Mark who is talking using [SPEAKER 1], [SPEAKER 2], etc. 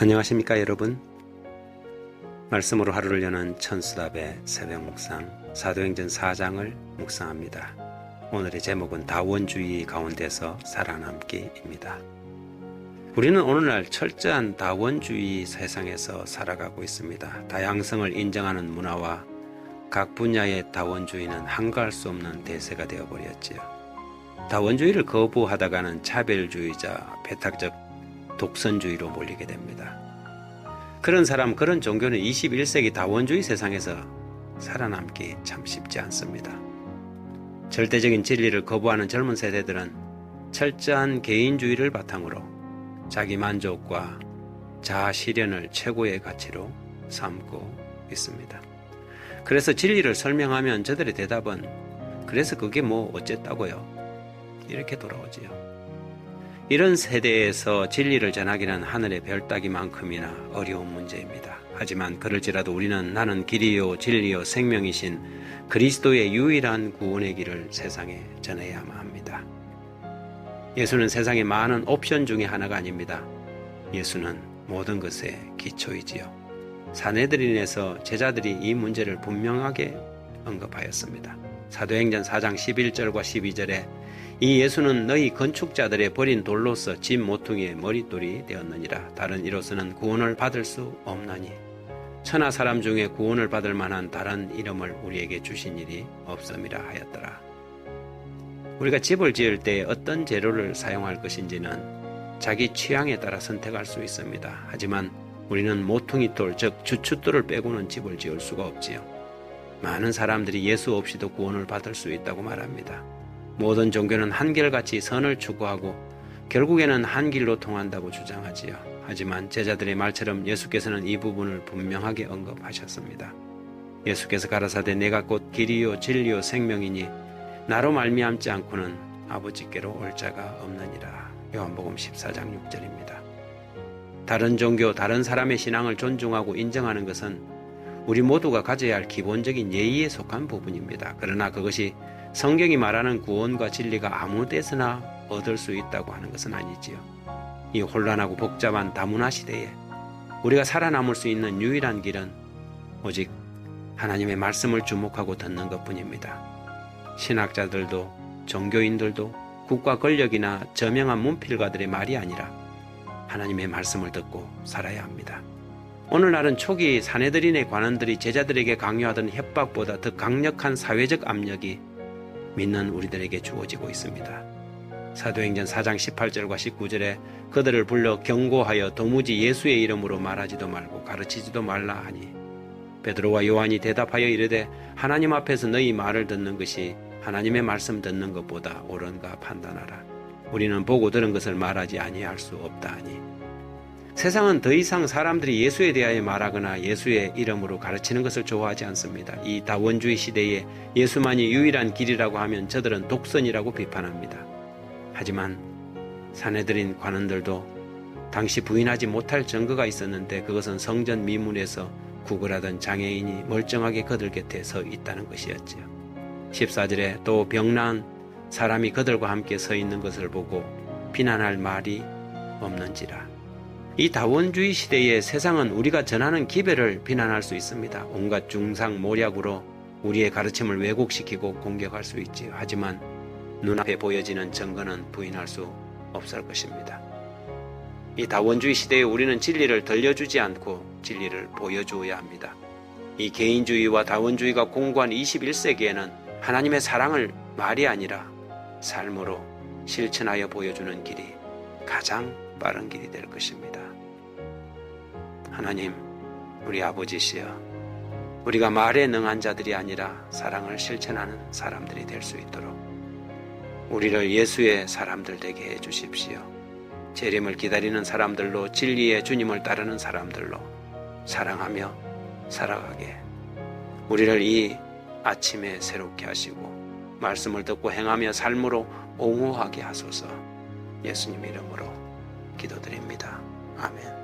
[SPEAKER 1] 안녕하십니까 여러분. 말씀으로 하루를 여는 천수답의 새벽 묵상 사도행전 4장을 묵상합니다. 오늘의 제목은 다원주의 가운데서 살아남기입니다. 우리는 오늘날 철저한 다원주의 세상에서 살아가고 있습니다. 다양성을 인정하는 문화와 각 분야의 다원주의는 한가할 수 없는 대세가 되어버렸지요. 다원주의를 거부하다가는 차별주의자, 배타적 독선주의로 몰리게 됩니다. 그런 사람, 그런 종교는 21세기 다원주의 세상에서 살아남기 참 쉽지 않습니다. 절대적인 진리를 거부하는 젊은 세대들은 철저한 개인주의를 바탕으로 자기 만족과 자아 실현을 최고의 가치로 삼고 있습니다. 그래서 진리를 설명하면 저들의 대답은 그래서 그게 뭐 어쨌다고요? 이렇게 돌아오지요. 이런 세대에서 진리를 전하기는 하늘의 별 따기만큼이나 어려운 문제입니다. 하지만 그럴지라도 우리는 나는 길이요 진리요 생명이신 그리스도의 유일한 구원의 길을 세상에 전해야만 합니다. 예수는 세상의 많은 옵션 중에 하나가 아닙니다. 예수는 모든 것의 기초이지요. 산헤드린에서 제자들이 이 문제를 분명하게 언급하였습니다. 사도행전 4장 11절과 12절에 이 예수는 너희 건축자들의 버린 돌로서 집 모퉁이의 머릿돌이 되었느니라. 다른 이로서는 구원을 받을 수 없나니 천하 사람 중에 구원을 받을 만한 다른 이름을 우리에게 주신 일이 없음이라 하였더라. 우리가 집을 지을 때 어떤 재료를 사용할 것인지는 자기 취향에 따라 선택할 수 있습니다. 하지만 우리는 모퉁이돌, 즉 주춧돌을 빼고는 집을 지을 수가 없지요. 많은 사람들이 예수 없이도 구원을 받을 수 있다고 말합니다. 모든 종교는 한결같이 선을 추구하고 결국에는 한 길로 통한다고 주장하지요. 하지만 제자들의 말처럼 예수께서는 이 부분을 분명하게 언급하셨습니다. 예수께서 가라사대 내가 곧 길이요 진리요 생명이니 나로 말미암지 않고는 아버지께로 올 자가 없느니라. 요한복음 14장 6절입니다. 다른 종교, 다른 사람의 신앙을 존중하고 인정하는 것은 우리 모두가 가져야 할 기본적인 예의에 속한 부분입니다. 그러나 그것이 성경이 말하는 구원과 진리가 아무 데서나 얻을 수 있다고 하는 것은 아니지요. 이 혼란하고 복잡한 다문화 시대에 우리가 살아남을 수 있는 유일한 길은 오직 하나님의 말씀을 주목하고 듣는 것뿐입니다. 신학자들도 종교인들도 국가 권력이나 저명한 문필가들의 말이 아니라 하나님의 말씀을 듣고 살아야 합니다. 오늘날은 초기 산헤드린의 관원들이 제자들에게 강요하던 협박보다 더 강력한 사회적 압력이 믿는 우리들에게 주어지고 있습니다. 사도행전 4장 18절과 19절에 그들을 불러 경고하여 도무지 예수의 이름으로 말하지도 말고 가르치지도 말라 하니 베드로와 요한이 대답하여 이르되 하나님 앞에서 너희 말을 듣는 것이 하나님의 말씀 듣는 것보다 옳은가 판단하라. 우리는 보고 들은 것을 말하지 아니할 수 없다 하니 세상은 더 이상 사람들이 예수에 대하여 말하거나 예수의 이름으로 가르치는 것을 좋아하지 않습니다. 이 다원주의 시대에 예수만이 유일한 길이라고 하면 저들은 독선이라고 비판합니다. 하지만 산헤드린 관원들도 당시 부인하지 못할 증거가 있었는데 그것은 성전 미문에서 구걸하던 장애인이 멀쩡하게 그들 곁에 서 있다는 것이었지요. 14절에 또 병난 사람이 그들과 함께 서 있는 것을 보고 비난할 말이 없는지라. 이 다원주의 시대에 세상은 우리가 전하는 기별을 비난할 수 있습니다. 온갖 중상모략으로 우리의 가르침을 왜곡시키고 공격할 수 있지요. 하지만 눈앞에 보여지는 증거는 부인할 수 없을 것입니다. 이 다원주의 시대에 우리는 진리를 들려주지 않고 진리를 보여주어야 합니다. 이 개인주의와 다원주의가 공고한 21세기에는 하나님의 사랑을 말이 아니라 삶으로 실천하여 보여주는 길이 가장 빠른 길이 될 것입니다. 하나님, 우리 아버지시여, 우리가 말에 능한 자들이 아니라 사랑을 실천하는 사람들이 될 수 있도록 우리를 예수의 사람들 되게 해 주십시오. 재림을 기다리는 사람들로, 진리의 주님을 따르는 사람들로 사랑하며 살아가게 우리를 이 아침에 새롭게 하시고 말씀을 듣고 행하며 삶으로 옹호하게 하소서. 예수님 이름으로 기도드립니다. 아멘.